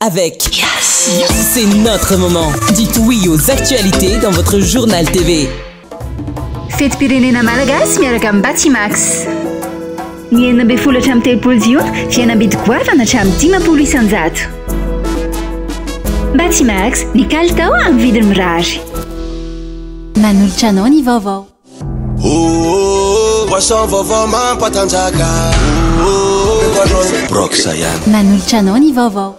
avec Yes. C'est notre moment. Dites oui aux actualités dans votre journal TV. Fety-pirenena malagasy miaraka amin'ny Batimax. Ny 12 hatramin'ny 13 jiona dia nabidy goavana hatramin'ny 10 isanjato. Batimax, ny kalitao amin'ny vidiny mirary. Manolotra anao ny vaovao. Poisson vaovao mampatanjaka. Broxa ihany. Manolotra anao ny vaovao.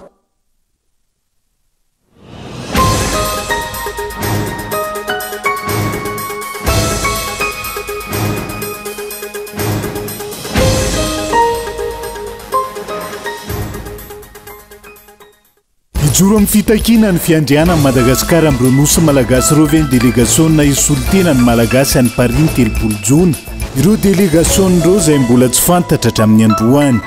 Ijoro amin'ny fitakina ny fiandriana ny Madagasikara amin'ireo nosy malagasy ireo ve ny délégation isolitena ny malagasy any Paris ny 30 jona. Ireo délégation ireo izay mbola tsy fantatra hatramin'ny androany.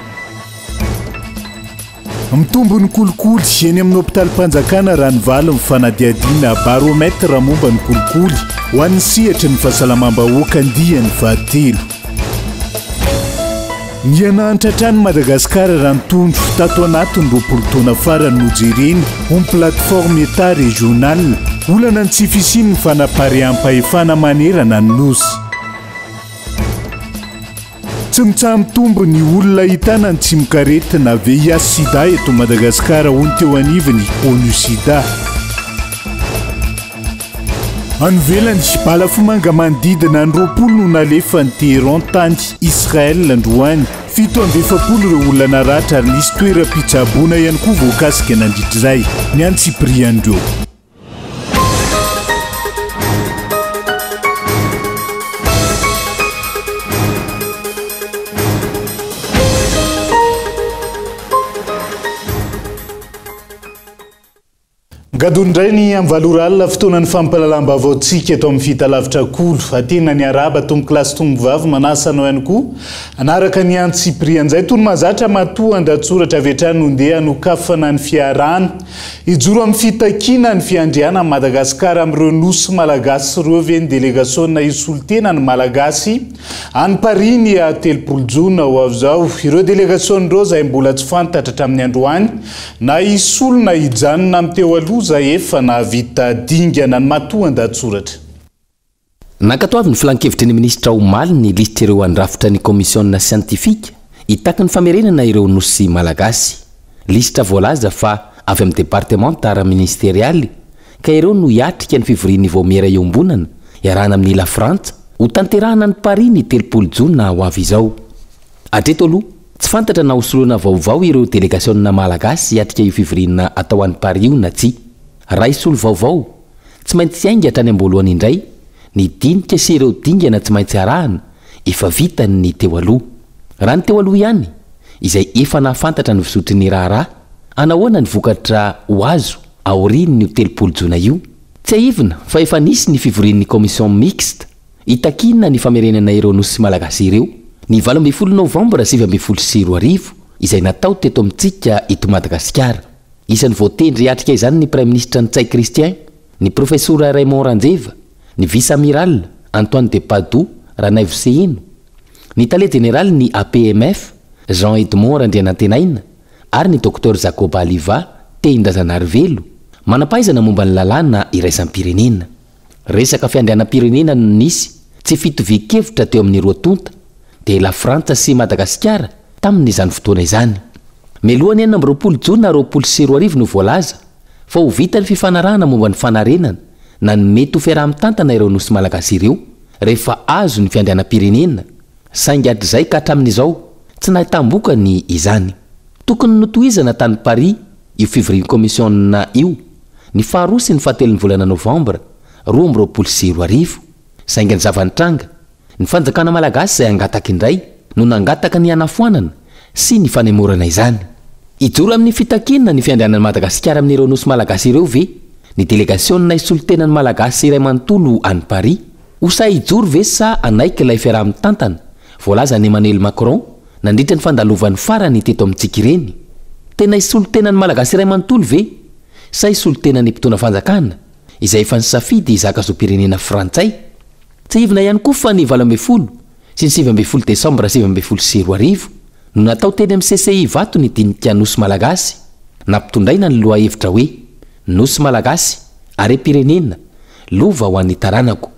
Mitombo ny kolikoly eny amin'ny hôpital-mpanjakana Ranovaly mifanadiadiana baromètre momba ny kolikoly ho an'ny sihatry ny fahasalamam-bahoaka andiany fahatelo. Ny ananitra trano Madagasikara rantondro tato anatiny 20 taona farany nojereny on plateforme état régional olana ny tsy fisiny ny fanapaream-pahefana manerana ny nosy. Tsy mitsaha-mitombo ny olona hitana ny tsy mikaretina VIH sida eto Madagasikara hony teo anivony ONU sida. Anovelany balafomanga manodidina ny 20 no nalefa ny Téhéran tany Israel androany 720 ireo olona naratra ary nisy toeram-pitsaboana ihany koa voakasika nandritrizay ny antsipriandreo. Gadondray ny amvaloralina fotoana ny fampalalam-baovaontsika eto amin'ny fitalavitra kolo atena ny araba tombo klasy tombo vavy manasa anao ihany koa anaraka ny antsiprian'izay tony mazatra matoa andatsoratra avy hatrany nondeha nokafana ny fiarana ijoro amin'ny fitakina ny fiandriana Madagasikara amin'ireo nosy malagasy ireo ve ny délégation isolitena ny malagasy any Paris ny 30 jona ho avy zao. Ireo délégation ireo izay mbola tsy fantatra hatramin'ny androany na isolona hijanona amin'ny teo aloha efa na vita dingana ny matoa andatsoratra. Nakatoavy ny filan-kevitry ny ministra Omaly ny lisitra ireo andrafitra ny komisiona siantifika hitaky ny famerenana ireo nosy malagasy. Lisitra voalaza fa avy amin'ny département tara-ministérialy ka ireo no hiatrika ny fivorian'ny voamiera iombonana iarahana amin'ny la Frantsa ho tanterahana ny Paris ny 30 jona ho avy izao. Hatreto aloha tsy fantatra na hosolona vaovao ireo délégation malagasy hiatrika io fivoriana atao any Paris io na tsy. Raha isolo vaovao tsy maintsy hainga hatrany amboalohany indray ny dinika sy ireo dingana tsy maintsy arahana efa vitany ny teo aloha. Raha ny teo aloha ihany izay efa nahafantatra ny fisotry ny raharaha anahoana ny vokatra ho azo aoriny ny 30 jona io. Tsy aivina fa efa nisy ny fivorian'ny commission mixte hitakina ny famerenana ireo nosy malagasy ireo ny 12 novambra 2024 izay natao teto amintsika eto Madagasikara. Isan'ny voatendry hiatrika izany ny Premier ministre Ntsay Christian, ny professeur Raymond Ranjeva, ny vice-amiral Antoine de Padoue Ranaivo Sehino, ny tale général ny APMF Jean-Edmond Randrianantenaina ary ny docteur Jacob Aliva Tendazanarivelo manampahaizana momba ny lalàna iraisam-pirenena. Resaka fiandrianam-pirenena no nisy tsy fitovian-kevitra teo amin'ny roa tonta dia la Frantsa sy Madagasikara tamin'izany fotoana izany. Melohany 20 jona 2024 no voalaza fa ho vita ny fifanarahana momba ny fanarenana na ny mety ho fiaraha-mitantana ireo nosy malagasy ireo rehefa azo ny fiandrianam-pirenena saingy hatr'izay ka hatramin'izao tsy nahitambokany izany. Tokony notohizana tany Paris io fivorian'ny komisiona io ny faharoa sy ny fahatelon'ny volana novambra 2024 saingy ny zavanitranga ny fanjakana malagasy izay angataka indray no nangataka ny anafoanana sy ny fanemorana izany. Ijoro amin'ny fitakina ny fiandrianan'ny Madagasikara amin'ireo nosy malagasy ireo ve ny délégation isolitena ny malagasy iray manontolo any Paris ho sa ijoro ve sa anaiky ilay fiaraha-mitantana voalaza ny Emmanuel Macron nandritra ny fandalovan'ny farany teto amintsika ireny. Tena isolitena ny malagasy iray manontolo ve sa isolitena ny mpitondra fanjakana izay efa nisafidy izaka zo-pirenena frantsay. Tsy ivina ihany koa fa ny 12 sy ny 17 desambra 2024 no natao teny amin'ny CCI vato ny dinika nosy malagasy nampitondraina ny loha hevitra hoe nosy malagasy ary pirenena lova ho an'ny taranako.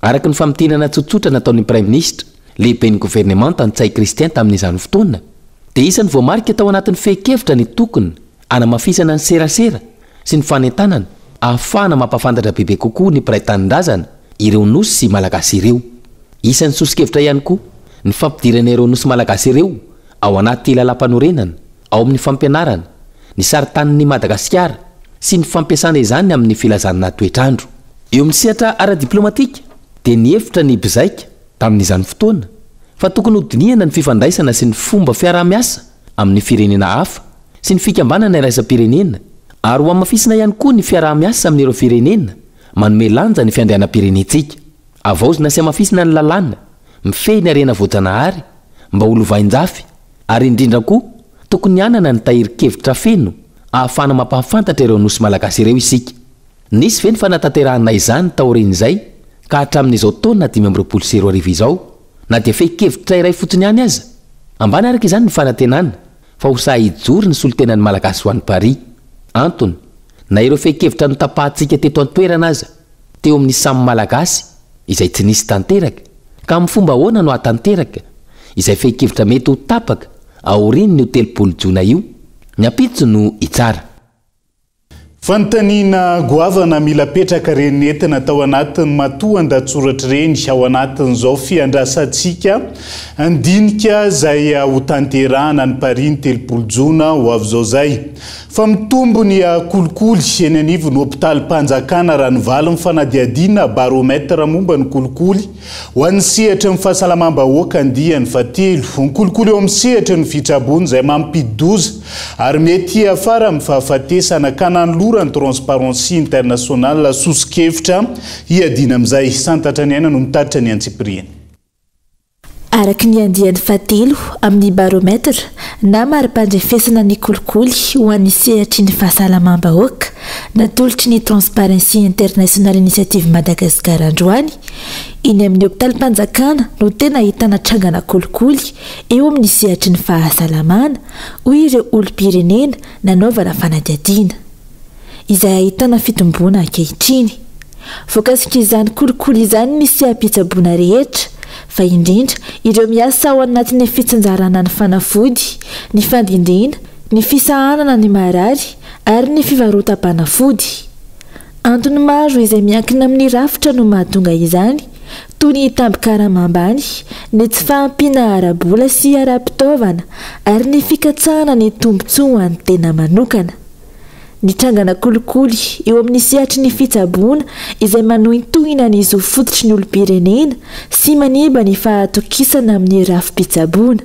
Araka ny famitenana tsotsotra nataon'ny prime ministre lehiben'ny gouvernement Antsay Christian tamin'izany fotoana dia isan'ny voamarika tao anatin'ny fehi-kevitra ny tokony anamafisana ny serasera sy ny fanentanana ahafahana mampafantatra bebe kokoa ny mpiray-tanindrazana ireo nosy malagasy ireo. Isan'ny sosikevitra ihany koa ny fampidirana ireo nosy malagasy ireo ao anaty lalam-panorenana, ao amin'ny fampianarana, ny saritanin'ny Madagasikara sy ny fampiasana izany amin'ny filazanana toetrandro. Eo amin'ny sehatra ara-diplomatika dia nihevitra ny mpizaika tamin'izany fotoana fa tokony hodinihana ny fifandraisana sy ny fomba fiarah-miasa amin'ny firenena hafa sy ny fikambanana iraisam-pirenena ary ho amafisina ihany koa ny fiarah-miasa amin'ireo firenena manome lanja ny fiandrianam-pirenentsika. Avaozina sy amafisina ny lalàna mifehy ny arena voajanahary mba ho lovain-jafy ary indrindra koa tokony hanana ny tahirin-kevitra feno ahafahana mampahafantatra ireo nosy malagasy ireo isika. Nisy ve ny fanatanterahana izany taorin'izay ka hatramin'izao taona 2024 izao na dia fehi-kevitra iray fotsiny ihany aza. Ambany araka izany ny fanantenana fa ho sahijory ny solotenan'ny malagasy ho an'ny Paris. Antony na ireo fehi-kevitra no tapahantsika teto an-toerana aza teo amin'ny samy malagasy izay tsy nisy tanteraka ka amin'ny fomba ahoana no hatanteraka izay fehi-kevitra mety ho tapaka aoriny ny telopolo jona io ny ampitso no itsara. Fanontaniana goavana mila petraka reny entina tao anatin'ny matoan-datsoratra reny ao anatin'izao fiandrasantsika andinika izay ho tanterahana ny Paris ny telopolo jona ho avy izao zay. Fa mitombo ny kolikoly eny anivon'ny hôpitalim-panjakana raha nivaly ny fanadiadiana baromètre momba ny kolikoly ho an'ny sehatra ny fahasalamam-bahoaka andihany fatelo. Ny kolikoly eo amin'ny sehatra ny fitrabony izay mampidoza ary mety afara amin'ny fahafatesana ka nanolora ny Transparency International sosikevitra hiadina amin'izay. Santatra ny aina no mitaritra ny Antsiprieny. Araka ny andiany fatelo amin'ny baromètre na mari-pandrefesana ny kolikoly ho an'ny sehatry ny fahasalamam-bahoaka natolotry ny Transparency International Initiative Madagasikara androany iny amin'ny hôpitalim-panjakana no tena ahitana trangana kolikoly eo amin'ny sehatry ny fahasalamana hoy ireo olom-pirenena nanaovana fanadiadiana izay ahitana fitomboana ankehitriny. Voakasika izany kolikoly izany misy ampitsaboana rehetra fa indrindra ireo miasa ao anatin'ny fitsinjarana ny fanafody, ny fandindina, ny fisahanana ny marary ary ny fivarotam-panafody. Antony maro izay miankina amin'ny rafitra no mahatonga izany toy ny tambin-karama ambany, ny tsy fahampiana ara-bola sy ara-pitaovana ary ny fikatsahana ny tombotsoa ny tena manokana. Ny trangana kolikoly eo amin'ny sehatry ny fitsaboana izay manohintohina ny zo fototry ny olom-pirenena sy maniba ny fahatokisana amin'ny rafim-pitsaboana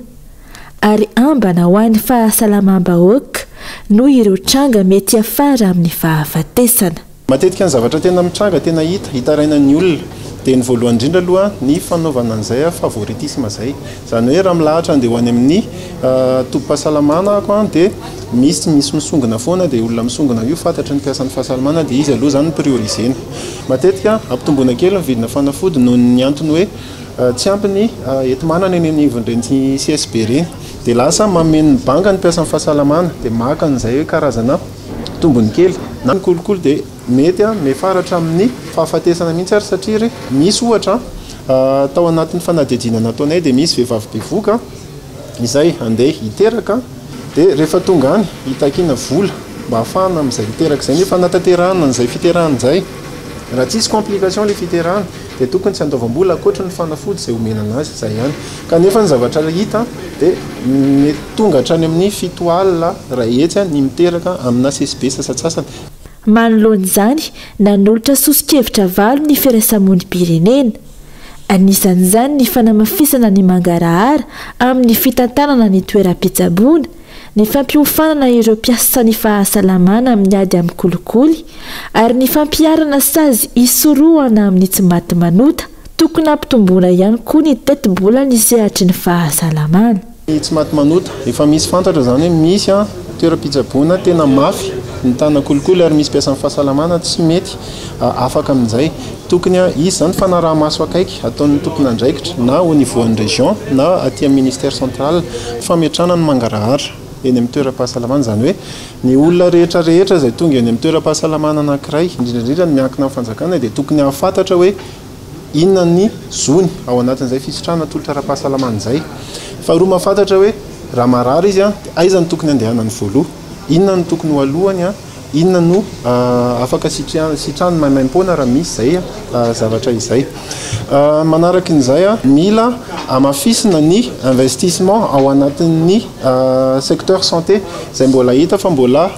ary ambana ho an'ny fahasalamam-bahoaka noho ireo tranga mety afara amin'ny fahafatesana. Matetika ny zavatra tena mitranga tena hitaraina ny olona dia ny voalohany indrindra aloha ny fanaovana an'izay favoritisme zay. Zany hoe raha milahatra andeha ho any amin'ny tobim-pahasalamana ako dia misy misongona foana dia olona misongona io fantatra ny mpiasan'ny fahasalamana dia izy aloha zany priorisena. Matetika ampitomboana kely ny vidina fanafody noho ny antony hoe tsy ampy ny enti-manana eny anivon'ireny CSB reny dia lasa mameno ny banga ny mpiasan'ny fahasalamana dia maka an'izay hoe karazana tombony kely na ny kolikoly dia mety mefaratra amin'ny fahafatesana mihitsy ary satria misy ohatra tao anatin'ny fanadiadiana nataonay dia misy vehivavy bevoka izay andeha hiteraka dia rehefa tonga any hitakina vola mba hafahana amin'izay hiteraka izay nefa nataterahana n'izay fiterahana izay raha tsisy complication ilay fiterahana dia tokony tsy andoavam-bola ankoatra ny fanafody izay omena anazy izay ihany kanefa ny zavatra hita dia mety tonga hatrany amin'ny 7 alina raha etsy ny miteraka amina CSB sasatsasany. Manoloan'izany nanolotra sosikevitra valo ny firaisam-mony-pirenena. Anisan'izany ny fanamafisana ny mangarahara amin'ny fitantanana ny toeram-pitsaboana, ny fampiofanana ireo mpiasa ny fahasalamana amin'ny ady amin'ny kolikoly ary ny fampiarana sazy isorohana amin'ny tsy maty manota tokony ampitomboana ihany koa ny teti-bola ny sehatry ny fahasalamana. Tsy maty manota efa misy fantatra zany hoe misy toeram-pitsaboana tena mafy ny tana kolikoly ary misy mpiasan'ny fahasalamana tsy mety afaka amin'izay tokony izy zany fanaraha-maso akaiky ataon'ny tompona andraikitra na au niveau ny région na aty amin'ny ministère central fametrana ny mangarahara eny amin'ny toeram-pahasalamana zany hoe ny olona rehetrarehetra izay tonga eny amin'ny toeram-pahasalamana anankiray indrindrandrindra ny miankina amin'ny fanjakana dia tokony hafantatra hoe inona ny zony ao anatin'izay fisitrahana tolotra ara-pahasalamana izay. Faharoa mahafantatra hoe raha marary izy aiza ny tokony andehanany voaloha, inona ny tokony ho alohany inona no afaka sitrahany maimaim-poana raha misy zay zavatra izay. Manaraka n'izay mila amafisina ny investissement ao anatin'ny secteur santé izay mbola hita fa mbola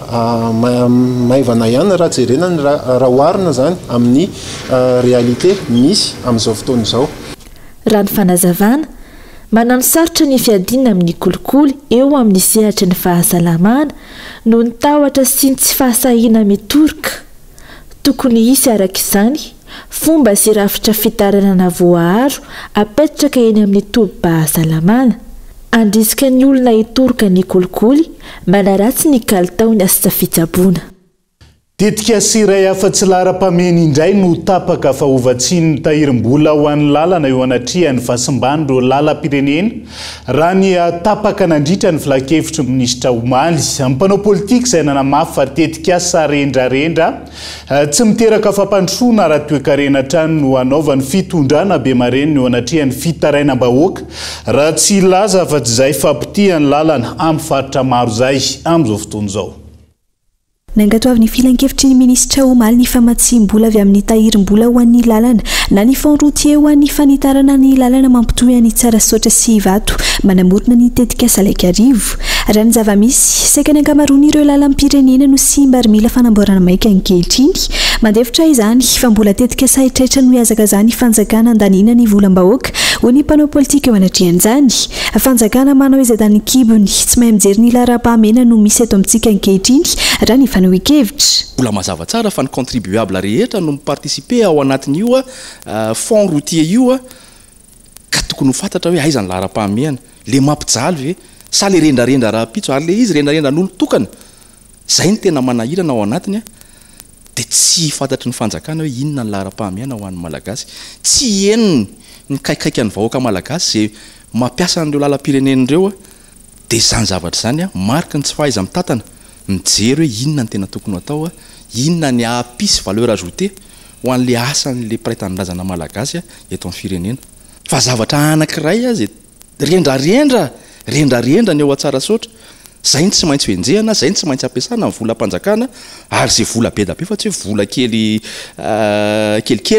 maivana ihany raha jerenany raha oharina zany amin'ny réalité misy amin'izao fotoana izao. Raha ny fanazavana manano sarotra ny fiadina amin'ny kolikoly eo amin'ny sehatra ny fahasalamana no ny tahotra sy ny tsy fahasahina mitoroka. Tokony hisy araka izany fomba sy rafitra fitaranana voaharo apetraka eny amin'ny tobim-pahasalamana. Andrisika ny olona hitoroka ny kolikoly manaratsy ny kalitaony asa fitsaboana. Tetika siray afa-tsy lara-pameny indray no tapaka fahovatsiny ny tahirim-bola ho an'ny lalana eo anatrihan'ny Vasimbandro lalam-pirenena raha ny tapaka nandritra ny filakevitry ny minisitra Omaly. Amin'ny mpanao politika izay nanamafy fa tetika rendrarendra tsy miteraka fampandrosoana raha toe-karena hatrany no hanaovany fitondrana be mareny eo anatrihan'ny fitarainam-bahoaka raha tsy ilaza afa-tsy izay fampitihany lalana amin'ny faritra maro izay amin'izao fotoana izao. Nangatao ny filan-kevitry ny minisitra Omaly ny famatsim-bola avy amin'ny tahirim-bola ho an'ny lalana na ny fond routier ho an'ny fanitarana ny lalana mampitohy any tsara sotra sy vato manamorona ny tetika Salaikarivo. Raha ny zava-misy saika ny ankamaroan'ireo lalam-pirenena no simba ary mila fanamboarana maika ankehitriny. Mandefitra izany fa mbola tetika sahitrahitra no hiazaka izany fanjakana andanina ny volam-bahoaka ho ny mpanao politika eo anatrihan'izany. Fanjakana manao izadany kibony tsy mahay mijery ny lara-pahamena no misy eto amintsika ankehitriny raha ny fanao-hekevitra. Mbola mazava tsara fa ny contribuable rehetra no mipartisipe ao anatin'io fond routier io ka tokony ho fantatra hoe aiza ny lara-pahamehana le mampijaly ve sa le rendrarendra raha-pitso ary le izy rendrarendra n'olo tokana zay ny tena manahirana ao anatiny dia tsy fantatry ny fanjakana hoe inona ny lara-pahamehana ho an'ny malagasy. Tsy eniny ny kaikaiky ny vahoaka malagasy zay mampiasa an'ireo lalam-pirenen'ireo dia zany zavatra zany marika ny tsy fahaiza mitatana mijery hoe inona ny tena tokony atao inona ny apisy valeur ajoutée ho an'le asan'le praitanindrazana malagasy eto amin'ny firenena. Fa zavatra anankiray zay rendrarendra ny eo atsara sotra zay ny tsy maintsy venjehana, zay ny tsy maintsy ampiasana amin'ny volam-panjakana ary zay vola be da be fa tsy hoe vola kelikely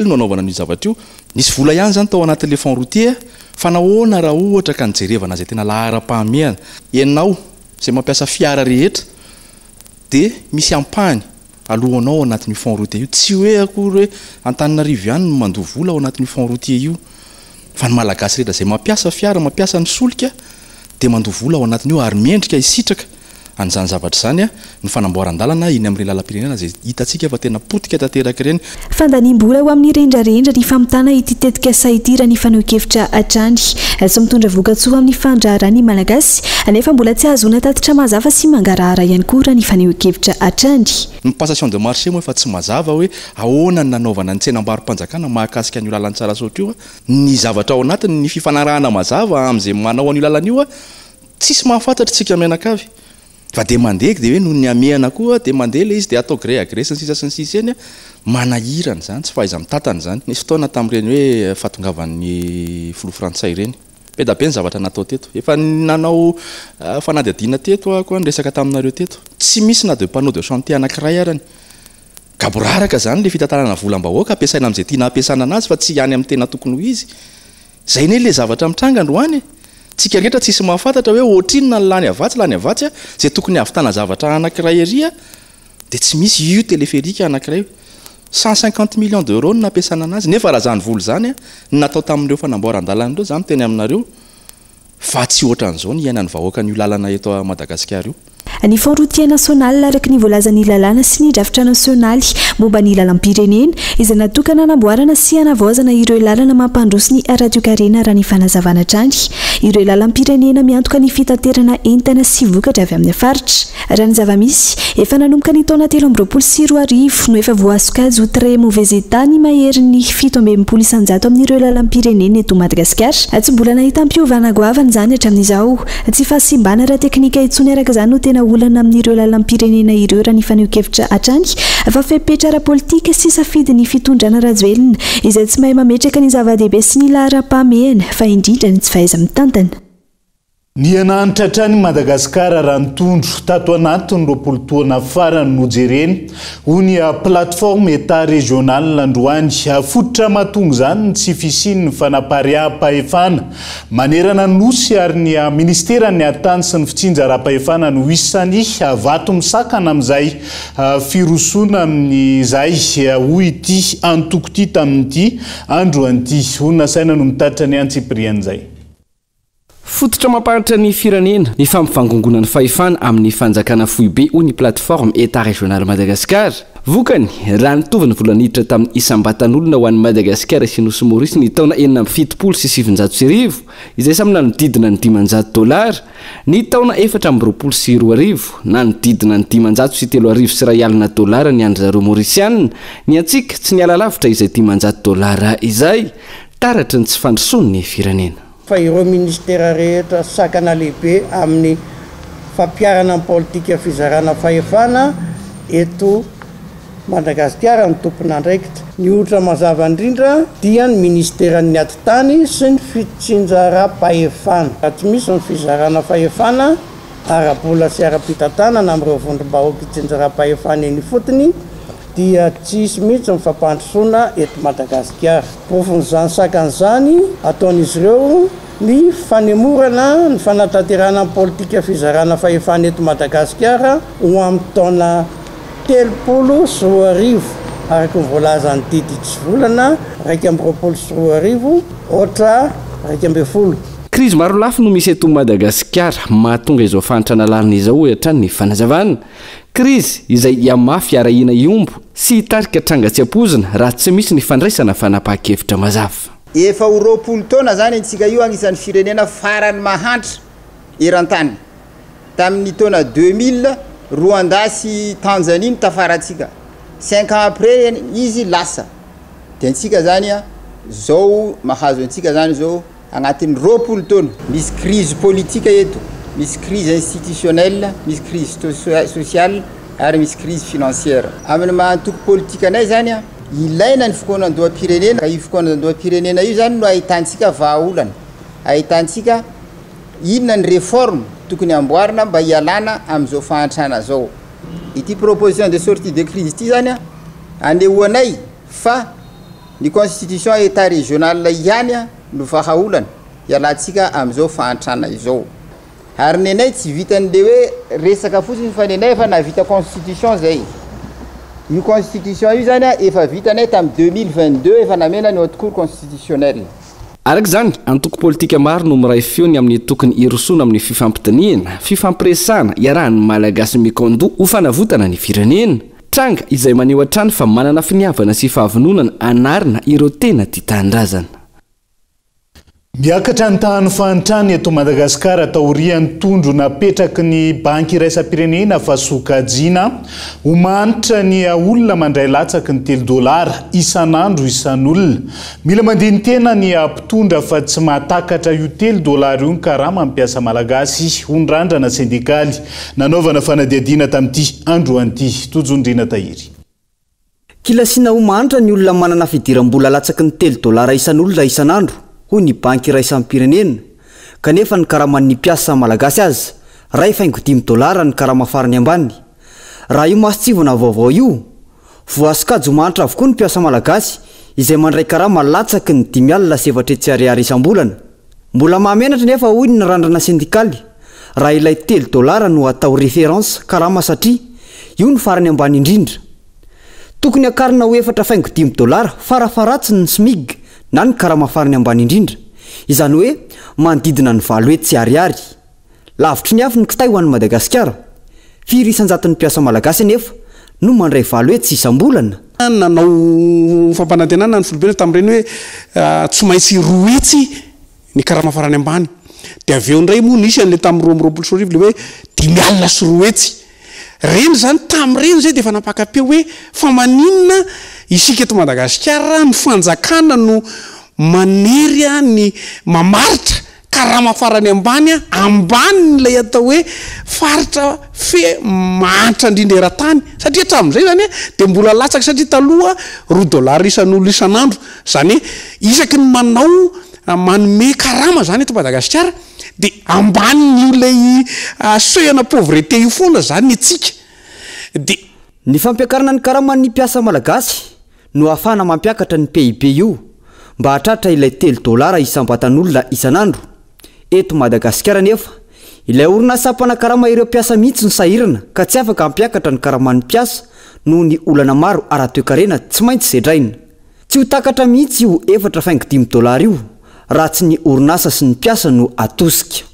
no anaovana ny zavatra io. Nisy vola ihany zany tao anatin'le fond routier fa nahoana raha ohatra ka nijerevana zay tena lara-pahamehana ianao zay mampiasa fiara rehetra dia misy ampahany alohanao anatin'ny fond routier io. Tsy hoe akory hoe Antananarivo ihany no mandoa vola ao anatin'ny fond routier io fa ny malagasy rehetra zay mampiasa fiara mampiasa ny solika dia mandoa vola ao anatin'io ary mendrika isitraka an'izany zavatra zany ny fanamboaran-dalana iny amin'ny lalam-pirenena zay hitantsika fa tena potika tanteraka ireny. Fandanim-bola ho amin'ny rendrarendra ny famitana ity tetika sahitira ny fanao-kevitra hatrany sy mitondra voka-tsoa amin'ny fandraharany malagasy anefa mbola tsy ahazoana tatitra mazava sy mangarahara ihany koa raha ny fanao-kevitra hatrany. Ny passation de marché moa efa tsy mazava hoe ahoana ny nanaovana ny tsenam-baro-panjakana mahakasika an'io lalan-tsara sotra io ny zavatra ao anatiny ny fifanarahana mazava amin'izay manao an'io lalana io tsisy mahafantatra tsika menakavy. Fa dia mandeha dia hoe noho ny amehana koa dia mandeha le izy dia atao gré à gré sy ny sisa eny manahirana zany tsy fahaiza mitatana zany. Nisy fotoana tamin'ireny hoe fahatongavan'ny filoha frantsay ireny be da be ny zavatra natao teto efa nanao fanadihadiana teto koa ny resaka taminareo teto tsy misy na de panneau de chantier anankiray arany gaboraraka zany le fitantarana volam-bahoaka ampiasaina amin'izay tiana ampiasana anazy fa tsy ihany amin'ny tena tokony ho izy zay ne le zavatra mitranga androany tsika rehetra tsisy mahafantatra hoe ohatrinona ny lany avatsy zay tokony havitana zavatra anankiray ery dia tsy misy io téléphérique anankiray 150 millions d'euros no nampiasana anazy nefa raha zany vola zany natao tamin'ireo fanamboaran-dalana ireo zany teny aminareo fa tsy ohatran'izao ny iainan'ny vahoaka n'io lalana eto a Madagasikara io. Ny fond routier national araka ny voalazan'ny lalana sy ny drafitra nasionaly momba ny lalam-pirenena izay natokana hanamboarana sy hanavaozana ireo lalana mampandroso ny radio karena raha ny fanazavana trany. Ireo lalam-pirenena miantoka ny fitaterana entana sy vokatra avy amin'ny faritra. Raha ny zava-misy efa nanomboka ny taona 13 no efa voasokajy ho très mauvais état ny mahery ny 17 isanjato amin'ireo lalam-pirenena eto Madagasikara. Tsy mbola nahita ampiovana goavana izany hatramin'izao. Tsy fahasimbana raha teknika intsony araka izany no tena olana amin'ireo lalam-pirenena ireo raha ny faneho-kevitra hatrany fa fepetra ara-politika sy safidy ny fitondrana rajoelina izay tsy mahay mametraka ny zava-dehibe sy ny lahara-pahamehana fa indrindra ny tsy fahaiza mitantana. Ny ananitra hatrany Madagasikara raha nitondro tato anatiny 20 taona farany nojereny hoy plateforme état régional androany fototra mahatonga izany ny tsy fisiany ny fanapaream-pahefana manerana nosy ary ny ministeran'ny atany sy ny fitsinjaram-pahefana no isany vato misakana amin'izay firosona amin'izay hoy ity antoko ity tamin'ity androan'ity hoy nasaina no mitatitra ny antsiprian'izay. Fototra mamparitra ny firenena ny fampifangongonana ny fahefana amin'ny fanjakana foibe hoy ny plateforme état régional Madagasikara. Vokany raha nitovy ny volaniditra tamin'ny isam-batan'olona ho an'ny Madagasikara sy Nosy Maurice ny taona 7 sy 700 izay samy nanodidina ny $500. Ny taona 4 sy 20 nanodidina ny $500 sy 3 sy $1 ny andry zareo Mauritiana. Ny antsika tsy niala lavitra izay $500 izay taratra ny tsy fandrosoany ny firenena. Fa ireo ministera rehetra sakana lehibe amin'ny fampiarana amin'ny politika fizarana fahefana eto Madagasikara ny tompona andraikitra. Ny ohatra mazava indrindra dia ny ministeran'ny atitany sy ny fitsinjaram-pahefana. Tsy misy ny fizarana fahefana ara-bola sy ara-pitantanana amin'ireo vondrom-bahoaka fitsinjaram-pahefana eny fotony dia tsisy mihitsy ny fampandrosoana eto Madagasikara. Profon'izany sakan'izany ataon'izy ireo ny fanemorana ny fanatanterana politika fizarana fahefana eto Madagasikara ho amin'ny taona 30 araka ny voalazany didy tsy volana 1 sy 20 otra 1 Krizy maro lafy no misy eto Madagasikara mahatonga izao fantrana lalina izao hatrany ny fanazavana. Krizy izay iamafy arahina iombo sy hitarika trangatsy apozina raha tsy misy ny fandraisana fanapahan-kevitra mazava. Efa 20 taona zany antsika io agnisan'ny firenena farany mahantra eran-tany. Tamin'ny taona 2000 Rwanda sy Tanzania tafaratsika. 5 ans après izy lasa. Dia antsika zany zao mahazo antsika zany zao agnatin'ny 20 taona misy crise politique eto, misy crise institutionnelle, misy crise sociale ary misy crise financière. Amin'ny mahantoko politika anay zany ilaina ny fikonan-doham-pirenena. Io fikonan-doham-pirenena io zany no ahitantsika vahaolana, ahitantsika inona ny réforme tokony amboarina mba hialana amin'izao fahantrana zao. Ity proposition de sortie de crise ity zany anehoanay fa ny constitution état régional ihany no vahaolana hialantsika amin'izao fahantrana izao. Ary nenay tsy vitan'le hoe resaka fotsiny fa nenay efa navita constitution zay. Io constitution io zany efa vitanay tamin'ny 2022 efa namena ny haute cour constitutionnelle. Araka izany antoko politika maro no miray feony amin'ny tokony hirosona amin'ny fifampitaniana, fifampiresana iarahan'ny malagasy mikondo ho fanavotana ny firenena. Tranga izay maneho hatrany fa manana finiavana sy fahavinonana anarina ireo tena tia tanindrazana. Miakatra ny tahany fahantrany eto Madagasikara taorian'ny tondro napetraky ny banky iraisam-pirenena fa sokajiana ho manitra ny olona mandray latsaky ny $10 isan'andro isan'olona. Mila mandiny tena ny mpitondra fa tsy mahatakatra io $10 io karaha mampiasa malagasy ondrandrana sindikaly nanaovana fanadiadiana tamin'ity androan'ity Tojondrina Tahiry. Kilasina ho manitra ny olona manana fidiram-bola latsaky ny $10 isan'olona isan'andro. Hoy ny banky iraisam-pirenena kanefa ny karaman'ny mpiasa malagasy azy ray faingo $10 ny karama farany ambany. Raha io masitsivona vaovao io voasokajy manitra avokoa ny mpiasa malagasy izay mandray karama latsaky ny $700 isam-bolana. Mbola mahamenatra nefa hoy ny randrana sindikaly raha ilay $10 no atao référence karama satria io ny farany ambany indrindra. Tokony akarina ho 4 faingo $10 farafaratsy ny SMIG na ny karama farany ambany indrindra. Izany hoe manodidina ny valo hetsy ariary. Lavitry ny afo ny kitay ho an'ny Madagasikara. 400 ny mpiasa malagasy nefa no mandray valo hetsy isam-bolana. nanao fampanantenana ny filobena tamin'ireny hoe tsy maintsy roetsy ny karama farany ambany de aveo indray moa nisy an'le tamin'ny roamroapolo sy arivo le hoe 10 sy roetsy reny zany tamin'ireny zay de efa napakapeo hoe fa maninona isika eto Madagasikara ny fanjakana no manery ny mamaritra karama farany ambany amban'ilay atao hoe faritra fe mahantra indrindra era-tany satria hatramin'izay zany de mbola latsaky satria taloha $2 isan'olo isan'andro zany isaky ny manao manome karama zany eto Madagasikara de amban'io lay seuil-na pauvreté io foana zany itsika de ny fampiakarana ny karaman'ny mpiasa malagasy no ahafahana mampiakatra ny PIB io mba hatratra ilay $3 isam-batan'olona isan'andro eto Madagasikara nefa ilay orinasa mpanakarama ireo mpiasa mihitsy ny sahirana ka tsy afaka hampiakatra ny karaman'ny mpiasa noho ny olana maro ara-toekarena tsy maintsy zedraina tsy ho takatra mihitsy io $4.5 io raha tsy ny orinasa sy ny mpiasa no atosika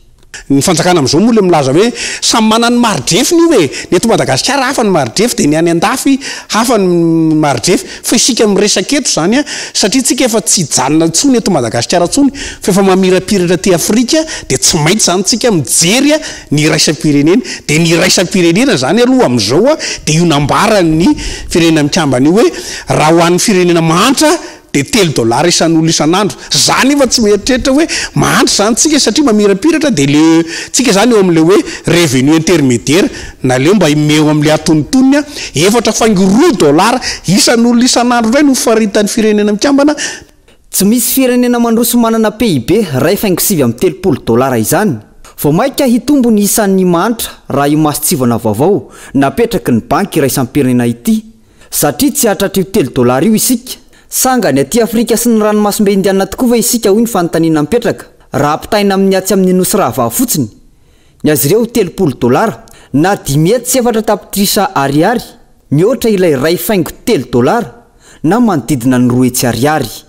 ny fanjakana am'izao moa le milaza hoe samy manana ny maridrefiny io e ny eto Madagasikara hafa ny maridrefy de ny any an-dafy hafa ny maridrefy fa isika miresaka eto zany satria tsika efa tsy janona ntsony eto Madagasikara ntsony fa efa mamirapiratra ty Afrika de tsy maintsy zany tsika mijery ny iraisam-pirenena de ny iraisam-pirenena zany aloha am'izao de io nambarany firenena mikambana io hoe raha ho an'ny firenena mahantra de $3 isan'olo isan'andro zany efa tsy mieritreritra hoe mahantra zany tsika satria mamirapiratra de le tsika zany eo am'le hoe revenu intermédiaire na leo mba imeo am'le atonontoniny $4.5 isan'olo isan'andro ndray no faritan'ny firenena mikambana tsy misy firenena mandroso manana PIB $7.3 izany vao maika hitombo ny isan'ny mahantra raha io masitsivana vaovao napetraky ny banky iraisam-pirenena ity satria tsy hatratra io $3 io isika sangany aty Afrika sy ny ranomasimbe indiana tokoa va isika hoy ny fanontaniana mipetraka raha ampitaina amin'ny atsy amin'ny nosy rava fotsiny ny azy ireo $30 na 10 tapitrisa ariary mihoatra ilay $2.3 na manodidina ny roetsy ariary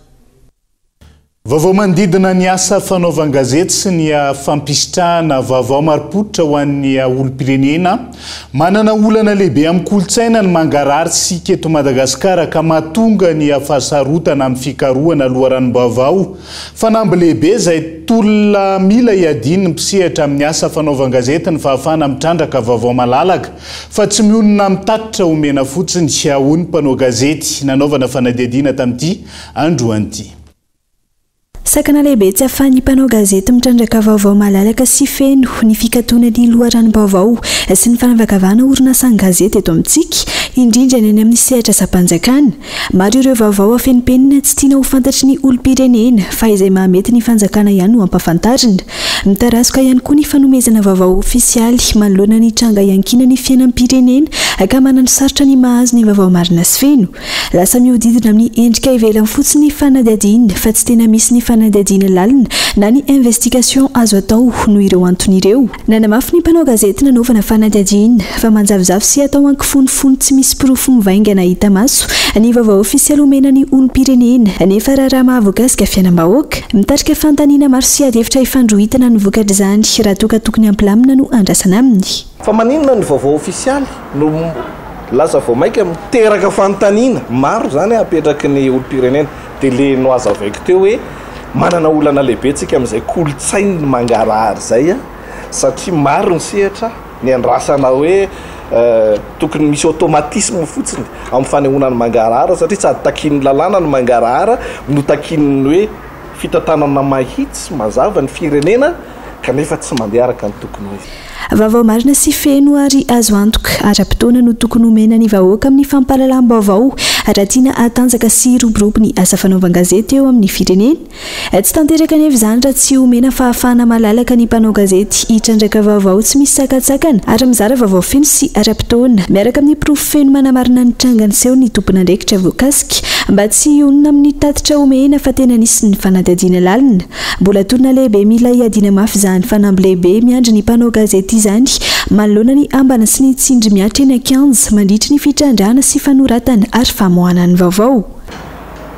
vaovao manodidina ny asa fanaovan-gazety sy ny fampisitrahana vaovao maripotra ho an'ny olom-pirenena manana olana lehibe amin'ny kolotsaina ny mangarary sika eto Madagasikara ka mahatonga ny fahasarotana amin'ny fikarohana loharanom-baovao fanamby lehibe izay tolona mila hiadiany ny mpisehatra amin'ny asa fanaovan-gazety ny fahafahana mitrandraka vaovao malalaka fa tsy mionona mitatitra omena fotsiny hoy ny mpanao gazety nanaovana fanadihadiana tamin'ity androan'ity sakana lehibe tsy ahafahan'ny mpanao gazety mitrandraka vaovao malalaka sy feno ny fikatona ny loharanom-baovao sy ny fanavakavahana orinasa ny gazety eto amintsika indrindra ny any amin'ny sehatra sam-panjakana maro ireo vaovao afenipenina tsy tiana ho fantatry ny olom-pirenena fa izay mahamety ny fanjakana ihany no ampafantarina mitarasoka ihany koa ny fanomezana vaovao ofisialy manoloana ny tranga iankina ny fiainam-pirenena ka manano sarotra ny mahazo ny vaovao marina sy feno lasa mihodidina amin'ny endrika ivelany fotsiny ny fanadihadiana fa tsy tena misy ny fanadihadiana lalina na ny investigation azo atao no ireo antony ireo nanamafy ny mpanao gazety nanaovana fanadihadiana fa manjavozavo sy atao ankifonofony tsy misy pirofo mivaingana hita maso ny vaovao ofisialy omena ny olom-pirenena nefa raha mahavoakasika fiainam-bahoaka mitarika fantaniana maro sy adefitra ifandrohitana ny vokatra izany raha toka tokony ampilamina no andrasana aminy fa maninona ny vaovao ofisialy no lasa vao maika miteraka fantaniana maro zany apetraky ny olom-pirenena de le no azo avaiko teo hoe manana olana lehibe tsika amin'izay kolotsainy mangarary zay satria maro ny sehatra ny andrasana hoe tokony misy automatisme fotsiny amin'ny fanehoana ny mangarara satria tsy ady takin'ny lalàna ny mangarara no takin'ny hoe fitantanana mahitsy mazava ny firenena kanefa tsy mandeha araka ny tokony hoe vaovao marina sy feno ary azo antoka ara-potoana no tokony omena ny vahoaka amin'ny fampahalalam-baovao raha tiana atanjaka sy roborobo ny asa fanaovan-gazety eo amin'ny firenena tsy tanteraka nefa izany raha tsy omena fahafahana malalaka ny mpanao gazety hitrandraka vaovao tsy misy sakatsakana ary mizara vaovao feno sy ara-potoana miaraka amin'ny pirofo feno manamarina ny trangany seho ny tompona ndraikitra voakasika mba tsy onona amin'ny tatitra omena fa tena nisy ny fanadihadiana lalina mbola torina lehibe mila hiadiana mafy izany fanamby lehibe miandry ny mpanao gazety izany manoloana ny ambana sy ny tsindry miatra eny an-kianja mandritra ny fitrandrahana sy fanoratana ary famoahana ny vaovao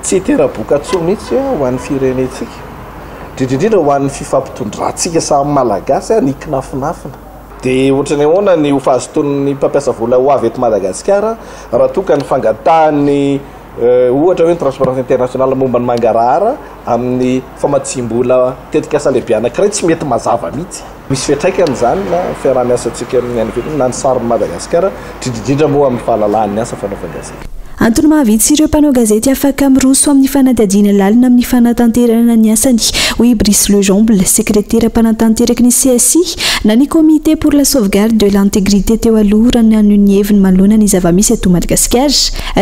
tsy tera-boka tsoa mihitsy ho an'ny firenentsika indrindrindrindra ho an'ny fifampitondrantsika samy malagasy ny kinafinafina dia ohatrany ahoana ny hofahazoton'ny mpampiasa vola ho avy eto Madagasikara raha toka ny fangatahany ohatra hoe ny transparence internationale momba ny mangarahara amin'ny famatsim-bola tetika asa lehibe anankiray tsy mety mazava mihitsy misy fiatraikany zany na fiarah-miasantsika amin'ny any ivelany na ny sarin'ny Madagasikara indrindra moa amin'ny fahalalan'ny asa fanaovan-gazety. Antony mahavitsy ireo mpanao gazety afaka miroso amin'ny fanadihadiana lalina amin'ny fanatanterana ny asany hoy Brice Lejomble, sekretera mpanatanteraky ny CSI na ny comité pour la sauvegarde de l'intégrité teo aloha raha nanio ny heviny manoloana ny zava-misy eto Madagasikara.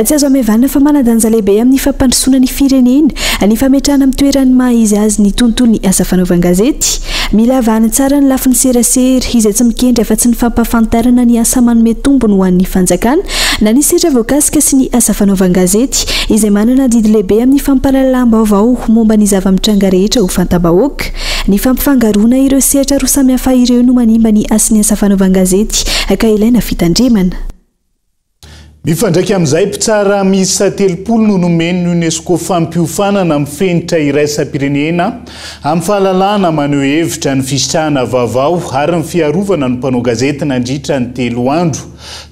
Tsy azo amevanana fa manadanja lehibe amin'ny fampandrosoana ny firenena ny fametrahana amin'ny toerany maha-izy azy ny tontolon'ny asa fanaovan-gazety. Mila avahana tsara ny lafin'ny serasera izay tsy mikendry afa-tsy ny fampahafantarana ny asa manome tombony ho an'ny fanjakana na ny sedra voakasika sy ny asa fanaovan-gazety izay manana didy lehibe amin'ny fampahalalam-baovao momba ny zava-mitranga rehetra ho fantabahoaka. Ny fampifangaroana ireo sehatra roa samihafa ireo no manimba ny asany asa fanaovan-gazety ka ilaina fitandremana. Mifandraiky amin'izay mpitsara miisa 30 no nomeny UNESCO fampiofanana amin'ny fenitra iraisam-pirenena amin'ny fahalalana maneho hevitra ny fisitrahana vaovao ary ny fiarovana ny mpanao gazety nandritra ny 3 andro.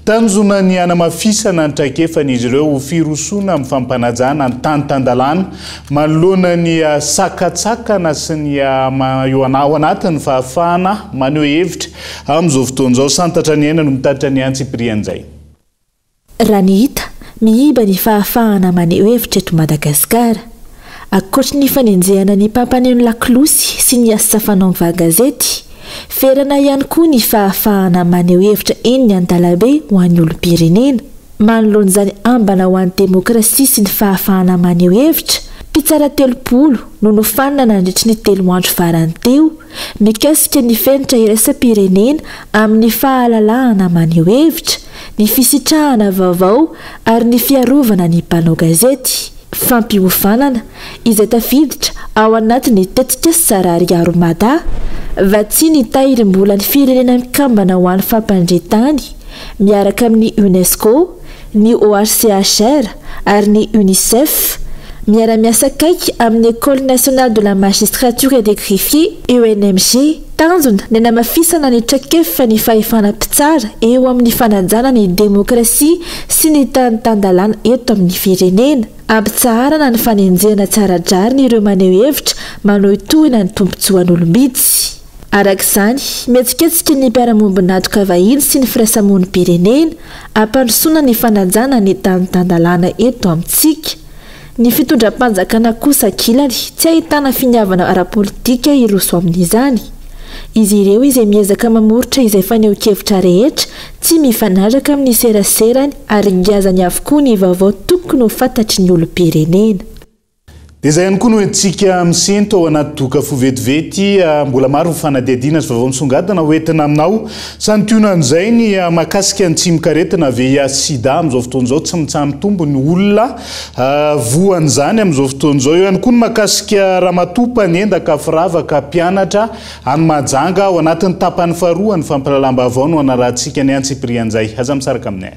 Tanjona ny anamafisana ny traikefan'izy ireo ho firosoana amin'ny fampanajana ny tany-tandalana manoloana ny sakatsakana sy ny eo anatin'ny fahafahana maneho hevitra amin'izao fotoan'izao. Santatra ny aina no mitatitra ny antsiprian'izay. Raha ny hita miiba ny fahafahana maneho hevitra eto Madagasikara. Ankoatry ny fanenjehana ny mpampaneho lakolosy sy ny asa fanaovan-gazety, ferana ihany koa ny fahafahana maneho hevitra eny ny an-dalabe ho an'ny olom-pirenena. Manoloana izany ambana ho an'ny demokrasia sy ny fahafahana maneho hevitra, mpitsara 30 no nofanina nandritry ny 3 andro farany teo mikasika ny fenitra iraisam-pirenena amin'ny fahalalahana maneho hevitra, ny fisitrahana vaovao ary ny fiarovana ny mpanao gazety. Fampiofanana izay tafiditra ao anatin'ny tetika Sarary Aromada, vatsiny tahirim-bola ny firenena mikambana ho an'ny fampandretany miaraka amin'ny UNESCO, ny OHCHR ary ny UNICEF. Miara-miasa kaiky amin'ny École nationale de la magistrature et des greffiers ENMG, tanjona ny namafisana ny traikefa ny fahefana mpitsara eo amin'ny fanajana ny demokrasia sy ny tany-tandalana eto amin'ny firenena. Ampitsarana ny fanenjehana tsaradrary ny ireo maneho hevitra manao tohina ny tombotsoan'olom-bitsy. Arak'izany, mihetsiketsika ny mpiara-mombon'atoka vahiny sy ny firaisamonim-pirenena ampandrosoana ny fanajana ny tany-tandalana eto amintsika. Ny fitondram-panjakana kosa kilany tsy ahitana finiavana ara-politika iroso amin'izany. Izy ireo izay miezaka mamoritra izay faneho-kevitra rehetra tsy mifanaraka amin'ny seraserany ary ngazany avokoa ny vaovao tokony ho fantatry ny olom-pirenena. Dia izay ihany koa no entsika misento ao anaty doka fovetivety mbola maro fanadihadiana sy vaovao misongadina hoentina aminao. Santionan'izay ny mahakasika ny tsimikaretina VIH sida amin'izao fotoan'izao tsy mitsamy tombo ny olona voan'izany amin'izao fotoan'izao. Eo ihany koa ny mahakasika ramatopa ny endaka firavaka mpianatra any Mahajanga ao anatin'ny tapany faharoa ny fampalalam-baovao no anarahantsika ny antsiprian'izay. Aza misaraka aminay.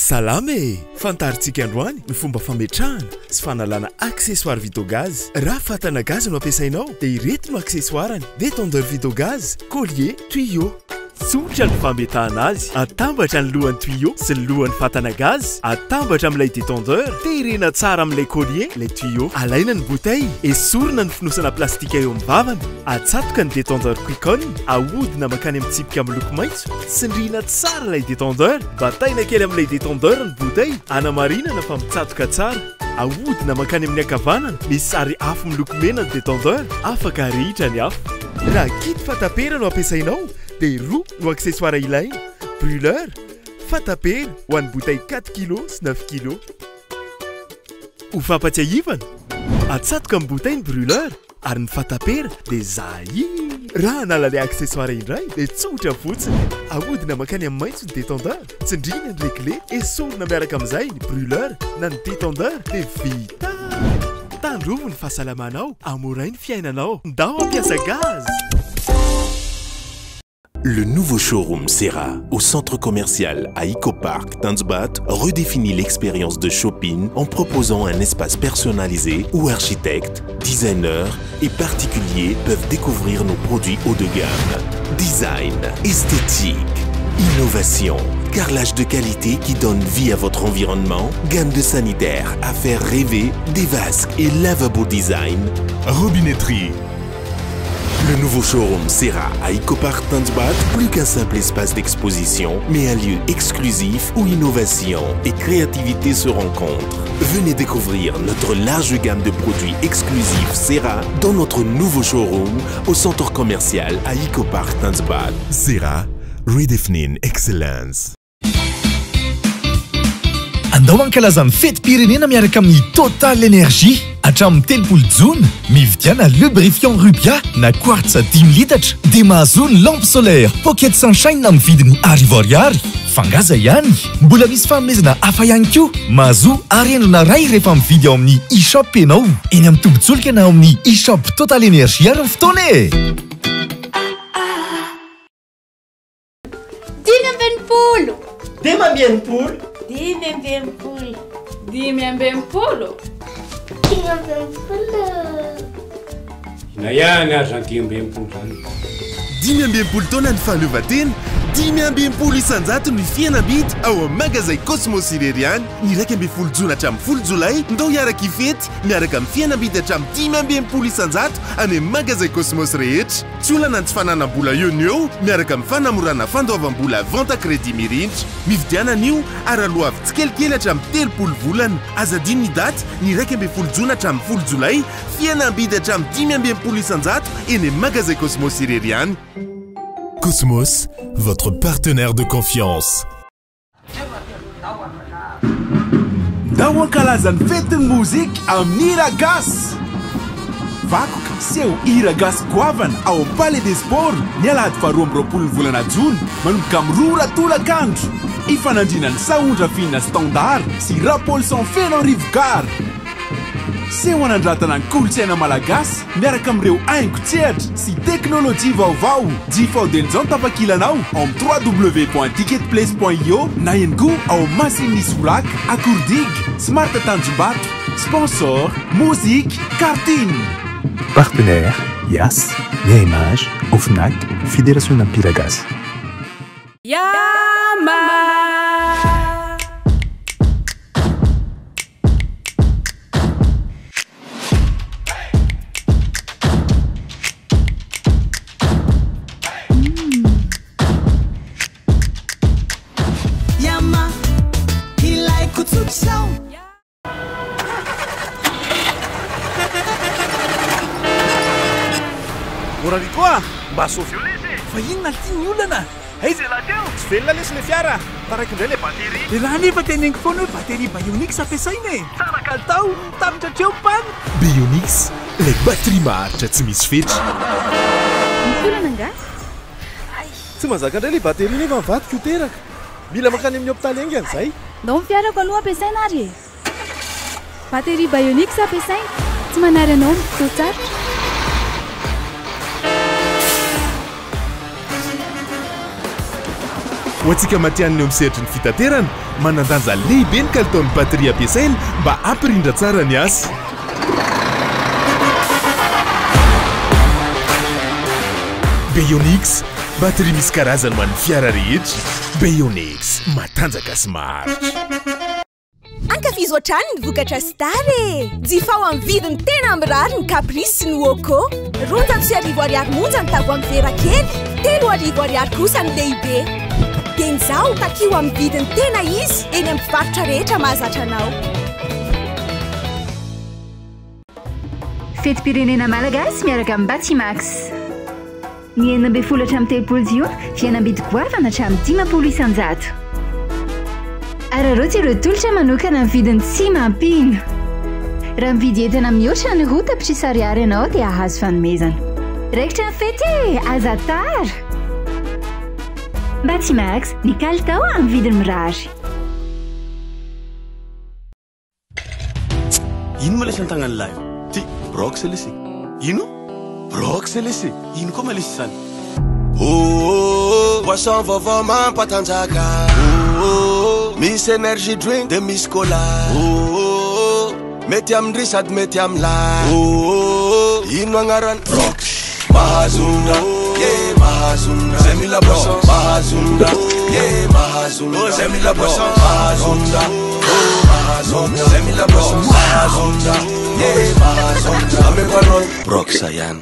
Salama e! Fantaritsika androany ny fomba fametrahana sy fanalana accessoire vidogaz. Raha fatana gaz no ampiasainao dia ireto no accessoirany: détendeur vidogaz, collier, tuyau. Tsotra ny fametahana azy. Atambatra ny lohan'ny tuyau sy ny lohan'ny fatana gaz, atambatra amin'ilay détendeur, terena tsara amin'ilay collier, ilay tuyau. Alaina ny bouteille, esorina ny fonosana plastika eo amin'ny vavany, atsatoka ny détendeur quickon, ahodina makany amin'ny tsipika amin'ny loko maitso, tsindriana tsara ilay détendeur, bataina kely amin'ilay détendeur ny bouteille, anamarinana fa mitsatoka tsara. Ahodina makany amin'ny ankavanana, misy sary afo miloko mena ny détendeur, afaka arehitra ny afo. Raha kit fatapera no ampiasainao dia roa no accessoire ilaina: brûleur, fatapera ho an'ny bouteille 4 kg sy 9 kg. Ho fampatsiahivana, atsatoka amin'ny bouteille brûleur ary ny fatapera dia zay raha nala le accessoire indray dia tsotra fotsiny ahodina makany amin'ny maitso ny détendeur tsindrina ny legle esorina miaraka amin'izay ny brûleur na ny détendeur dia vita tandrovo ny fahasalamanao amoray ny fiainanao ndao ampiasa gaz. Le nouveau showroom Serra au centre commercial à Ecopark Tanzbat redéfinit l'expérience de shopping en proposant un espace personnalisé où architectes, designers et particuliers peuvent découvrir nos produits haut de gamme. Design, esthétique, innovation, carrelage de qualité qui donne vie à votre environnement, gamme de sanitaires à faire rêver, des vasques et lavabo design, robinetterie. Le nouveau showroom Serra à Ecopark Tanzbat, plus qu'un simple espace d'exposition, mais un lieu exclusif où innovation et créativité se rencontrent. Venez découvrir notre large gamme de produits exclusifs Serra dans notre nouveau showroom au centre commercial à Ecopark Tanzbat. Serra, redefining excellence. Andao ankalazany fety pirenena miaraka amin'ny Total Énergie hatramin'ny 30 jona mividiana lubrifiant Rubia na quartz 10 litatra dia mahazo ny lampe solaire Pocket Sunshine amin'ny vidiny ariary fangaza ihany mbola misy fanomezana hafa ihany koa mahazo arendrina ray rehefa mividy ao amin'ny e-shop ianao eny amin'ny tobin-tsolika na ao amin'ny e-shop Total Énergie ary ny fotoana e. Na ihany aza 10 zany 10 taona ny fahaleovan-tena 10 isan-jato ny fihenam-bidy ao amin'ny magasin Cosmos Ireriany ny 12 jona hatramin'ny 10 jolay ndao hiaraka ifety miaraka amin'ny fihenam-bidy hatramin'ny 10 isan-jato any amin'ny magasin Cosmos rehetra tsy olana ny tsy fananam-bola eo ny eo miaraka amin'ny fanamorana fandoavam-bola vente à crédit mirindra mividiana an'io ary aloha avy tsikelikely hatramin'ny 30 volana azadino ny daty ny 12 jona hatramin'ny 10 jolay fihenam-bidy hatramin'ny 10 isan-jato eny amin'ny magasin Cosmos Ireriany. Cosmos, votre partenaire de confiance. Ndao ankalazany fetin'ny mozika amin'ny Iragas. Vakoka seho Iragas goavana ao amin'ny Palais des Sports ny alahady 12 volana jona manomboka amin'ny 2 ratolakandro ifanandrinan'ny saondra finna standard sy Rapolson feno Rivgar. Seho anandratana ny kolotsaina malagasy miaraka amin'ireo haingo-tsehatra sy teknôlôjia vaovao jifaodenizao tapakilanao amin'ny www.ticketplace.io na ihany koa ao Masiny Solaka Akordig Smart Tanjombato sponsor musique karting. Partenaire Yas, Mia Image, OFNAC, Fédération Nampiragas. Morani koa mba sofio lesy fa inona tiany olana aiza laha teo tsy velona lesy le fiara taraiky indray le batery raha nefa teneniko foana hoe batery Bionix ampiasaina e tsara kalitao tapitra treo pana Bionix, le batterie maharitra tsy misy fetra. Mikolana nga? Tsy mazaka indray le batery nefa mivadika ho teraka mila makany amin'ny hôpitaly ainga an'izay ndao fiarako aloha ampiasaina ary e batery Bionix ampiasaina tsy manary anao mitotro tsarotra. Ho antsika matianiny eo amin'ny sehatry ny fitaterana manandanja lehibe ny kalitaon'ny bateria ampiasaina mba ampirindra tsara ny asa. Bionix, bateria misy karazany ho an'ny fiara rehetra. Bionix, matanjaka sy maharitra. Ankafizo hatrany ny vokatra Star e! Jifao amin'ny vidiny tena mirary ny Caprice sy ny Woko. 200 ariary monja ny tavoahangy vera kely, 300 ariary kosa ny lehibe. Dia izao takio amin'ny vidiny tena izy eny amin'ny mpivarotra rehetra mahazatra anao. Fetim-pirenena malagasy miaraka amin'ny Batimax. Ny 12 hatramin'ny 30 jona fihenam-bidy goavana hatramin'ny 10 isan-jato. Ararotsy ireo tolotra manokana amin'ny vidiny tsy mampino. raha mividy entana mihoatra ny roa tapitrisa ariary ianao dia ahazo fanomezana raikitra ny fety aza tara Batimax ny kalitao amin'ny vidiny mirary ino ma lesy an-tagnany lahy ty brox lesy ino brox lesy ino koa ma lesy zany Poisson vaovao mampatanjaka misy energy drink de misy cola mety amindry sady mety amilay ino agnarany brox mahazonda mahazonda zay mila poisson mahazonda mahazonda zay mila poisson mahazonda mahazonda zay mila poisson mahazonda mahazonda amepanon brox ihany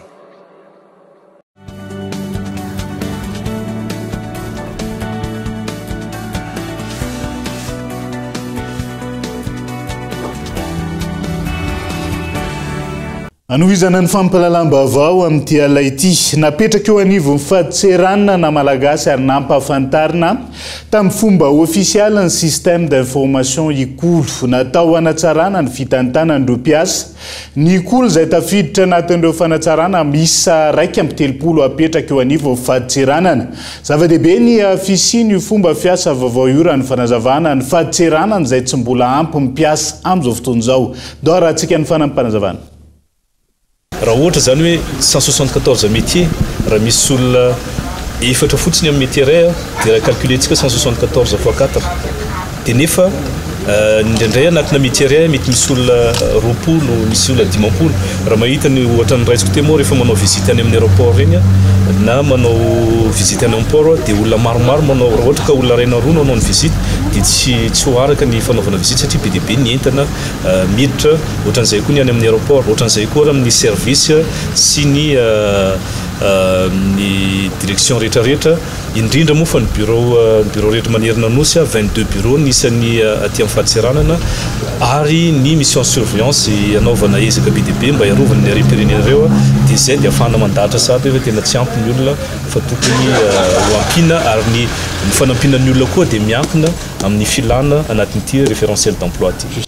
Anohizana ny fampalalam-baovao amin'ity alay ity napetraka eo anivo ny fahadiseranana na malagasy ary nampahafantarina tamin'ny fomba ofisialy ny système d'information ikolo natao hanatsarana ny fitantanan'ireo mpiasa ny ikolo izay tafiditra anatin'ireo fanatsarana misa 1.7 apetraka eo anivo ny fahadiseranana zava-dehibe ny afisiny io fomba fiasa vaovao io raha ny fanazavana ny fahadiseranana izay tsy mbola ampy mpiasa amin'izao fotoana izao do raha antsika ny fanampanazavana raha ohatra zany hoe 174 métier raha misy olona efatra fotsiny amin'ny métier ray dia raha calculentsika 174 x 4 dia nefa indraindray anatina métier ray mety misy olona 20 misy olona 10 raha mahita ny ohatra ny raisiko temo rehefa manao visite any amin'ny aéroport regny na manao visite any amin'ny port dia olona maromaro manao raha ohatra ka olona ray na roa nanao ny visite dia tsy hoaraka ny fanaovana visite satria be dia be ny entana miditra ohatran'izay koa ny any amin'ny aéroport ohatran'izay koa amin'ny service sy ny direction rehetrarehetra indrindra moa fa ny bureau rehetra manerina nosy 22 bureau nisan'ny aty amin'ny fahadiseranana ary ny mission surveillance anaovana ezaka be dia be mba hiarovana ny arem-pirenena ireo dia izay dia ahafahana mandahatra sady hoe tena tsy ampy ny olona fa tokony ho ampiana ary ny fanampinan'ny olona koa dia miankina amin'ny filana anatin'ity référentiel d'emploi ty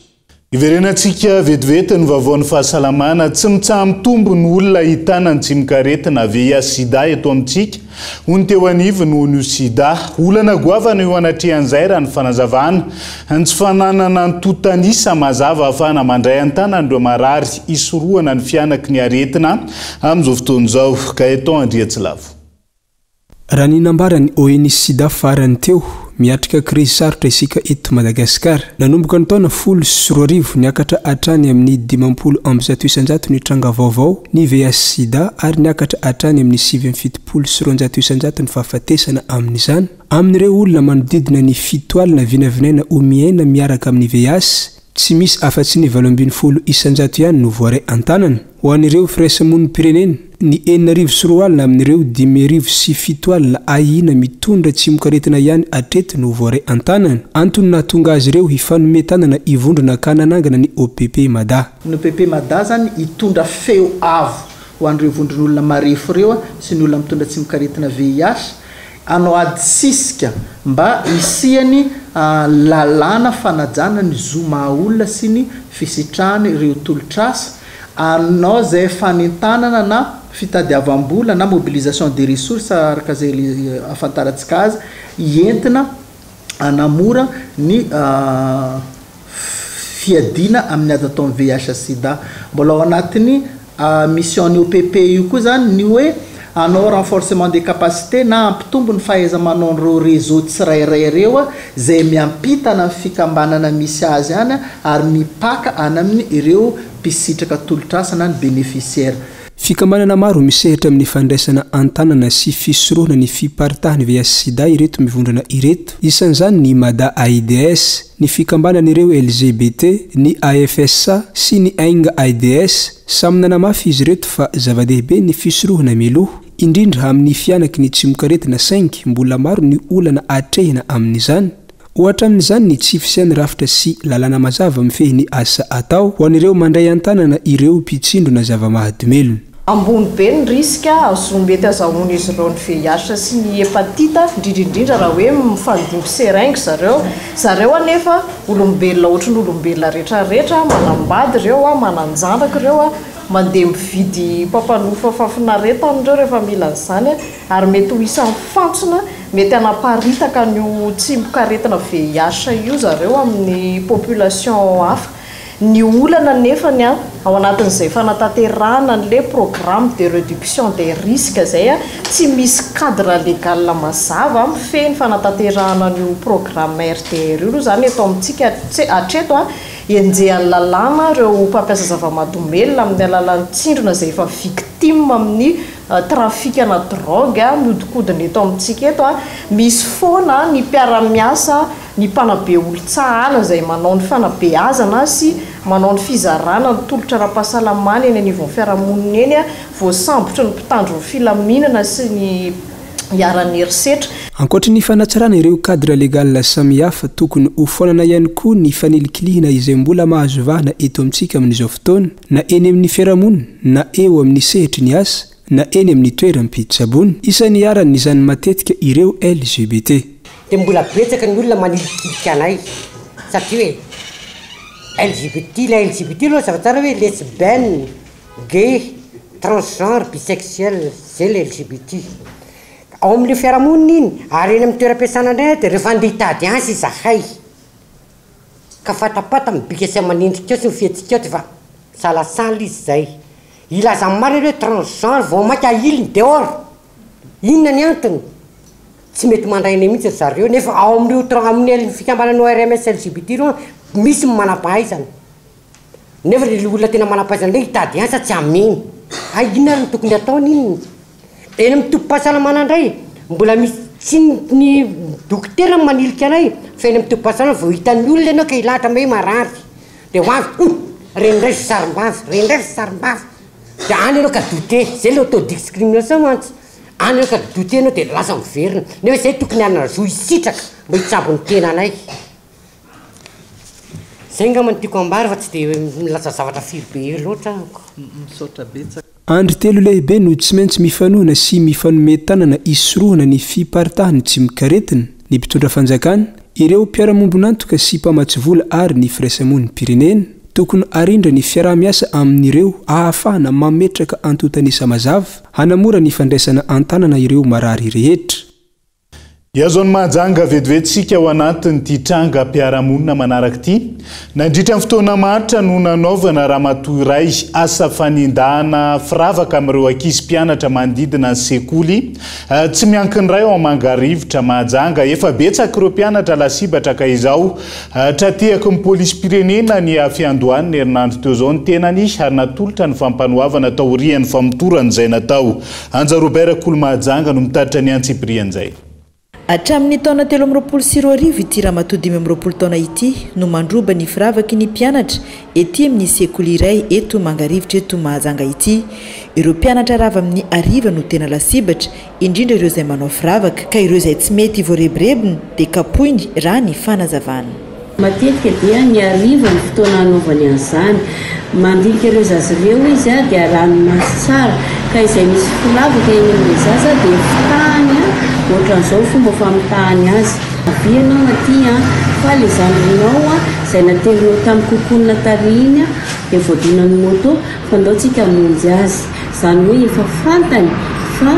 Iverenantsika vetivety ny vaovao ny fahasalamana tsy mitsaha-mitombo ny olona hitana ny tsimikaretina VIH sida eto amintsika hony teo anivo no ny sida olana goavana eo anatrehan'izay raha ny fanazavana ny tsy fananana ny totanisa mazava ahafahana mandray an-tana andreo marary isorohana ny fianaky ny aretina amin'izao fotoana izao ka eto Andriatsilavo raha ninambarany ONU sida farany teo miatrika krizy sarotra isika eto Madagasikara nanomboka ny taona 10 niakatra hatrany amin'ny 50 ny tranga vaovao ny VIH sida ary niakatra hatrany amin'ny 7 ny fahafatesana amin'izany amin'ireo olona manodidina ny 7 alina vinavinaina ho miaina miaraka amin'ny VIH tsy misy afa-tsy ny 70 ihany no voaray an-tanana ho an'ireo firaisamon'ny pirenena ny 4 alina amin'ireo 7 alina ahina mitondra tsimokaretina ihany atrety no voaray an-tanana antony nahatonga azy ireo hifanometanana ivondrona kananangana ny OPP Mada ny OPP Mada zany hitondra feo avo ho an'ireo vondron'olona marefo ireo sy ny olona mitondra tsimokaretina VIH anao ady sisika mba isiany lalàna fanajana ny zoma olona sy ny fisitrahany ireo tolotrasa anao zay fanentanana na fitadiavam-bola na mobilisation des ressources araka zay afantarantsika azy entina anamora ny fiadina amin'ny ady atao VIH sida mbola ao anatin'ny mission ny OPP io koa zany ny hoe anao renforcement des capacités na ampitombo ny fahaiza-manao n'ireo réseau tsirairay ireo zay miampitana amin'ny fikambanana misy azy any ary mipaka any amin'ny ireo mpisitraka tolotrasa na ny bénéficiaire fikambanana maro misehatra amin'ny fandraisana an-tanana sy fisorohana ny fiparitahany VIH sida ireto mivondrana ireto isan'izany ny Mada AIDS ny fikambanana ireo LGBT ny AFSA sy ny Ainga AIDS samy nanamafy izy ireto fa zava-dehibe ny fisorohana miloha indrindra amin'ny fianaky ny tsimokaretina 5 mbola maro ny olana atrehina amin'izany ohatra amin'izany ny tsy fisiany rafitra sy lalàna mazava mifehy ny asa atao ho an'ireo mandray an-tanana ireo mpitsindrona zava-mahadomelona ambony be ny riska azo mety azahoana izy ireo ny VIH sy ny hepatita indrindraindrindra raha hoe mifandimby seringy zareo anefa olombelona ohatry ny olombelona rehetrarehetra manambady ireo a mananjanaka ireo a mandeha mividy pampanofa fafinaretana ireo rehefa mila n'izany ary mety ho isan'ny fantsona mety anaparitaka nyo tsimbokaretina VIH io zareo amin'ny population hafa ny olana nefany a ao anatin'izay fanatanterahana n'le programme de réduction des risques zay a tsy misy cadre légal mazava mifeny fanatanterahana nyo programme RTR io zany eto amintsika atreto a enjehan'ny lalàna ireo mpampiasa zava-mahadomelona amin'ny alalan'ny tsindrona zay efa victime amin'ny trafikana drogue miodikodina eto amintsika eto a misy foana ny mpiara-miasa ny mpanabe olo-tsahala zay manao ny fanabeazana sy manao ny fizarana ny tolotra ara-pahasalamana eny anivon'ny fiarahamonina eny a voasambotra ny mpitandro ny filaminana sy ny iarany herisetra. Ankoatra ny fanatsarana ireo cadre légal samihafa tokony ho fonana ihany koa ny fanelikilihina izay mbola mahazo vahana eto amintsika amin'izao fotoana na eny amin'ny fiarahamonina na eo amin'ny sehitry ny asa na eny amin'ny toeram-pitsaboana isan'ny arany izany matetika ireo LGBT. Dia mbola betsaka ny olona manilikilika anay satria hoe LGBT aloha zavatsara hoe lesbienne, gay, transgenre, bisexuel, zay le LGBT. Ao amin'le fiarahamonina iny ary eny amin'ny toeram-piasana indray dia rehefa andeha hitady azy izahay ka fatapata mibika sy amanendrika eo sy mifihetsika eo fa salasala izy zay. Ilaza marina hoe transgenre vao maka iliny dehors. Inona ny antony? Tsy mety mandraina mihitsy zareo nefa ao amin'ireo amin'ny fikambanana ORMS LGBT ireo misy manam-pahaizana. Nefa le olona tena manam-pahaizana indray hitady asa tsy ameny. Inona ny tokony ataony iny? Eny amin'ny tompom-pahasalamana indray mbola misy tsy ny dokotera manilika anay fa eny amin'ny tompom-pahasalamana vao hitan'ny olona ianao ka hilahatra hoe marary dia ho avy reny indray sarim-bavy reny indray sarim-bavy dia any ianao ka doute zay le auto-discrimination mantsy any ianao ka doute ianao dia lasa miverina nefa zay tokony anazo isitraka mba hitsabo ny tena anay. Zay nga manotiako ambary fa tsy dia milasa zavatra firy be loatra misaotra betsaka. Andry telo lehibe no tsy maintsy mifanohana sy mifanometanana isorohana ny fiparitahany tsy mikaretina ny mpitondra fanjakana ireo mpiara-mombonantoka sy mpamatsy vola ary ny firaisamon'ny pirenena tokony arindra ny fiaraha-miasa amin'ireo ahafahana mametraka antotanisa mazava hanamora ny fandraisana antanana ireo marary rehetra. Iazony mahajanga vetivetsika ao anatin'ity tranga mpiara-monina manaraka ity nandritra amin'ny fotoana maritra no nanaovana ramatoa iray asa fanindahana firavaka amin'ireo ankizy mpianatra manodidina ny sekoly tsy miankin'iray ao Mangarivotra mahajanga efa betsaka ireo mpianatra lasibatra ka izao tratiako ny polisy pirenena ny fiandohan'ny herinandro teo izao ny tenany ary natolotra ny fampanohavana tao aorian'ny famotorana izay natao. Anja Robert Kolomahajanga no mitaritra ny Antsiprian'izay. Hatramin'ny taona 13 ity ramatoa 5 taona ity no mandroba ny firavaka ny mpianatra ety amin'ny sekoly iray eto Mangarivotra eto Mahajanga ity. Ireo mpianatra rava amin'ny ariva no tena lasibatra indrindra ireo izay manao firavaka ka ireo izay tsy mety voarebirebiny dia kapoiny raha ny fanazavana. Matetika dia ny ariva ny fotoana anaovany an'izany mandilika ireo zaza ireo izy dia ranomasy tsara ka izay misy firavaka eny amin'ilay zaza dia fitahany ohatran'izao fomba famitahany azy avianao aty fa le zandrinao izay naterinao tamin'ny kokonina tariny dia voadonany moto fa andaotsika hamonjy azy izany hoe efa fantany fa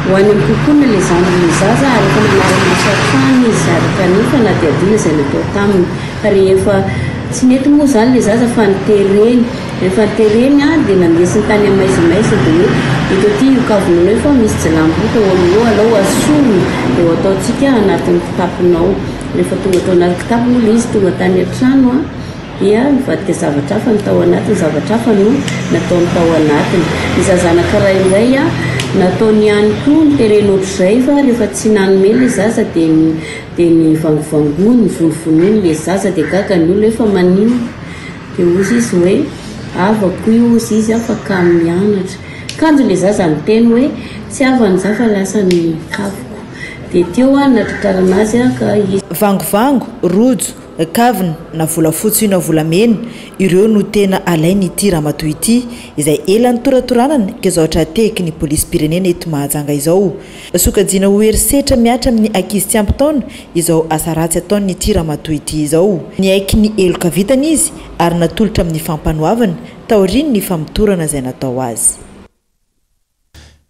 ho any amin'ny kokonina le zandrin'ny zaza ary efa manara-masafany izy ary kanefa na dia adina izay natao taminy fa rehefa tsy nety moa zany le zaza fa nitereny rehefa nitereny dia nandesiny tany amaizimaizy dia hoe eto ty io-kavonanao efa misy jilamboka oloa alao asony dia ho ataontsika anatin'ny kitapinao rehefa tonga tao anaty kitapo moa le izy tonga tany an-trano dia mivadika zavatra hafa ny tao anatiny zavatra hafa no nataony tao anatiny ny zazanakaraha iray nataony ihany koa nitereny ohatr'izay fa rehefa tsy nanome le zaza dia ny vangovangoany ny vonivoniny le zaza dia gaga ny olo efa manino dia ozy izy hoe avako io ozy izy afaka mianatra kanjo le zaza ny teny hoe tsy avany za fa lasa ny kavoko dia teo natratrarana azy ka izy vangovango rojo kavina na volafotsy io na volamena ireo no tena alainy ity ramatoa ity izay elany toratoranana ka zao ohatra teky ny polisy pirenena eto Mahajanga izao sokajiana ho herisetra miatra amin'ny ankizy tsy ampy taona izao asa ratsy ataony ity ramatoa ity izao ny aiky ny eloka vitany izy ary natolotra amin'ny fampanoavana taoriny ny famitorana izay natao azy.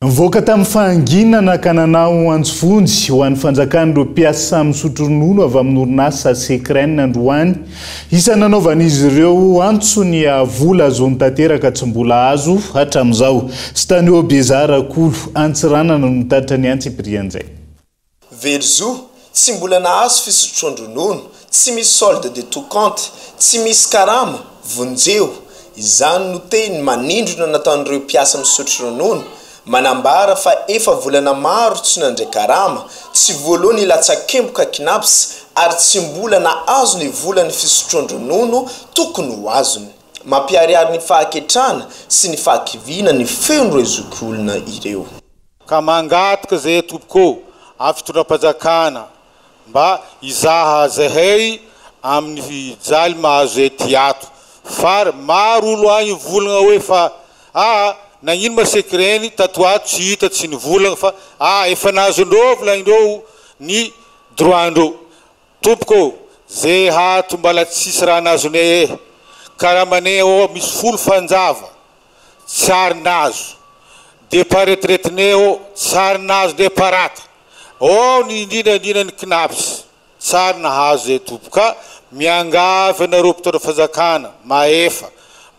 Mivoaka tamin'ny fahanginana ka nanao antsovonjy ho an'ny fanjakan'ireo mpiasa misotro ronono avy amin'ny orinasa Sekrène androany. Isany nanaovan'izy ireo antsony vola zony tanteraka tsy mbola azo hatramin'izao. Sy tany eo Bezara Kolo Antsiranana no mitatitra ny Antsiprian'izay. Verzo tsy mbola nahazo fisotroan-dronono, tsy misy solde de tout compte, tsy misy karama, vonjeo. Izany no teny manindrona nataon'ireo mpiasa misotro ronono. Manambara fa efa volana maro tsy nandray karama, tsy voalohany ilatsakemboka kinaps ary tsy mbola na azo ny vola ny fisotroan-dronono tokony ho azony. Mampiariary ny fahaketrana sy ny fahakiviana ny feon'ireo zokiolona ireo. Ka mangataka zay tompoko amin'ny fitondram-panjakana mba izaha zahay amin'ny jaly mahazo ety ato. Fa maro olo agny volagna hoe fa nagnino ma Sekrène tato ato tsy hita tsy nivolagna fa efa nazondreo volagndreo ny droandreo. Tompoko zay hato mbala tsisy raha nazonay karamanay misy folo fanjava tsary nazo départ retraitenay tsary nazo déparata ny indrindrandrindra ny knaps tsary nahazo zay tompoka miangavy anareo mpitondra fanjakana maefa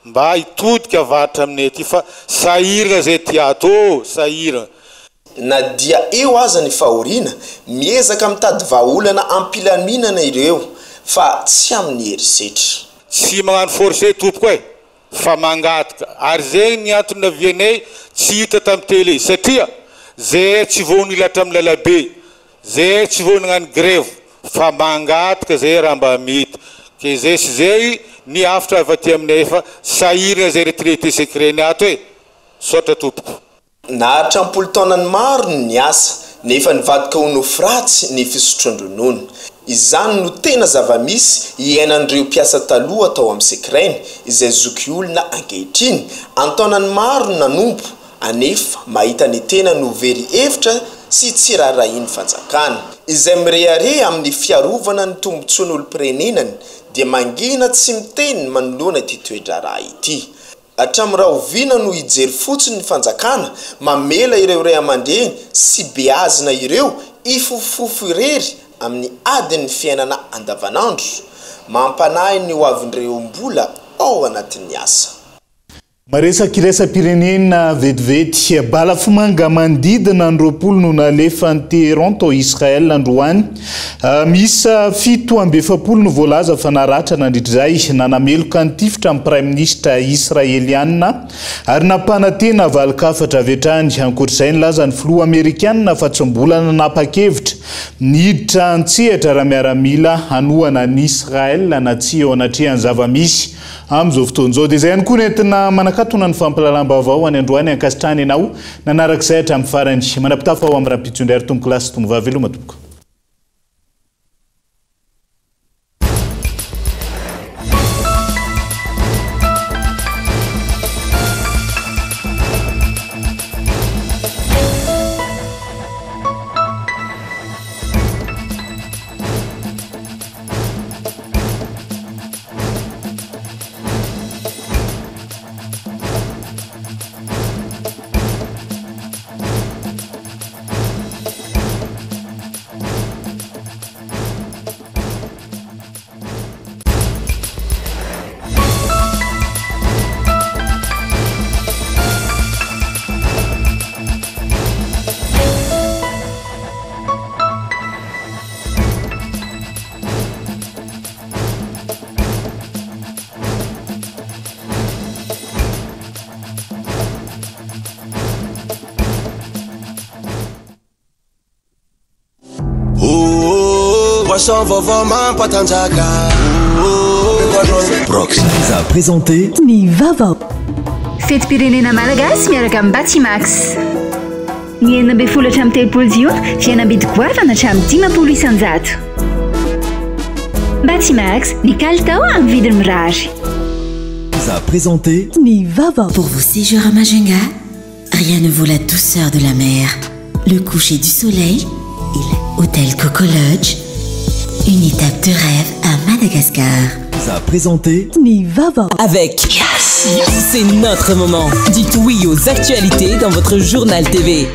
mba hitodika avatra aminay ty fa sahirana zay ty ato sahirana. Na dia eo aza ny fahoriana miezaka mitady vahaolana ampilaminana ireo fa tsy amin'ny herisetra. Tsy magnano forcé tompoko fa mangataka ary zay ny antony navianay tsy hita tamin'ny télé satria zay tsy vao nilatra amin'ny lalabe zay tsy vao nagnano grève fa mangataka zay raha mba mety ke zay sy zay ny afitra avy aty aminay fa sahirana zay retraité Sekrène ato sotra tompoko. Nahatrampolo taonany maro ny asa nefa nivadika ho nofratsy ny fisotroan-dronono. Izany no tena zava-misy iainan'ireo mpiasa taloha atao amin'ny Sekrène izay zokiolona ankehitriny antaonany maro nanompo anefa mahita ny tena no very hevitra sy tsy raharahin'ny fanjakana izay mirehare amin'ny fiarovana ny tombontsoan'olom-pirenenany dia mangina tsy miteny manoloana ity toedraraha ity. Hatramin'ny raha oviana no hijery fotsiny ny fanjakana mamela ireo ray aman-dreny sy beazina ireo ifofofo irery amin'ny adin'ny fiainana andavanandro mampanahy ny hoavindreo mbola ao anatin'ny asa. Maresaka iraisam-pirenena vetivety balafomanga mandidina ny 20 no nalefa ny Toronto Israel androany. Misa 7 no voalaza fa naratra nandritrizay nanameloka ny tifitra amin'ny prime ministre israeliana ary nampanantena valokafatra avetrany ankoatr'izay nilaza ny filoha amerikanina fa tsy mbola nanapa-kevitra niditra antsehatra raha miaramila hanohana ny Israel na tsy eo anatrehan'ny zava-misy amin'izao fotoan'izao. Dia izay ihany koa nentina manakatona ny fampalalam-baovao any androany ankasitrany ianao nanarak'izay hatramin'ny farany manapitafa ao amin'ny rahampitsondry ary tomboko lasy tombo vaveloma tompoko. Poisson vovô mampatanjaka Prox a présenté Ny Vava. Fetim-pirenena malagasy miaraka amin'ny Batimax. Ny 12 hatramin'ny 13 jiola fiainam-bidy goavana hatramin'ny 10 isanjato. Batimax, ny kalitao amin'ny vidiny mirary. A présenté Nivava. Pour vos séjours à Majunga, rien ne vaut la douceur de la mer, le coucher du soleil et l'hôtel Coco Lodge, une étape de rêve à Madagascar. A présenté Nivava. Avec Yes. C'est notre moment. Dites oui aux actualités dans votre journal TV.